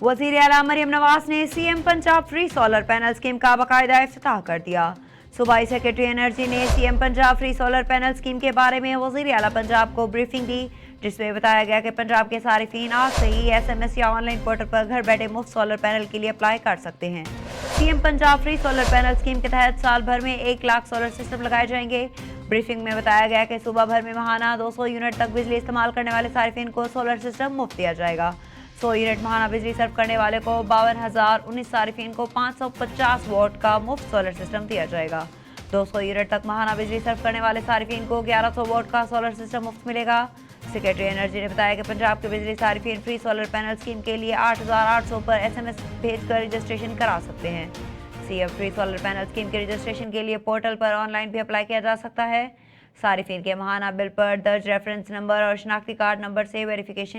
वज़ीर आला मरियम नवाज ने CM Punjab free solar panel scheme का बाकायदा इफ्तिताह कर दिया। सूबाई सेक्रेटरी एनर्जी ने CM Punjab free solar panel scheme के बारे में वज़ीर आला पंजाब को ब्रीफिंग दी, जिसमें बताया गया कि पंजाब के सारिफीन आज से ही SMS या ऑनलाइन पोर्टल पर घर बैठे मुफ्त सोलर पैनल के लिए अप्लाई कर सकते हैं। CM Punjab free solar panel scheme के तहत साल भर में 1 लाख सोलर सिस्टम लगाए जाएंगे। ब्रीफिंग में बताया गया कि सूबा भर में माहाना 200 यूनिट तक बिजली इस्तेमाल करने वाले सारिफीन को सोलर सिस्टम मुफ्त दिया जाएगा। 100 यूनिट माहाना बिजली सर्व करने वाले को 52,019 सारिफीन को 550 वोट का मुफ्त सोलर सिस्टम दिया जाएगा। 200 यूनिट तक माहाना बिजली सर्व करने वाले सारिफीन को 1100 वोट का सोलर सिस्टम मुफ्त मिलेगा। सेक्रेटरी एनर्जी ने बताया कि पंजाब के बिजली सारिफीन फ्री सोलर पैनल स्कीम के लिए 8,800 पर SMS भेजकर रजिस्ट्रेशन करा सकते हैं। CM free solar panel scheme के रजिस्ट्रेशन के लिए पोर्टल पर ऑनलाइन भी अप्लाई किया जा सकता है। सारिफीन के माहाना बिल पर दर्ज रेफरेंस नंबर और शनाख्ती कार्ड नंबर से वेरिफिकेशन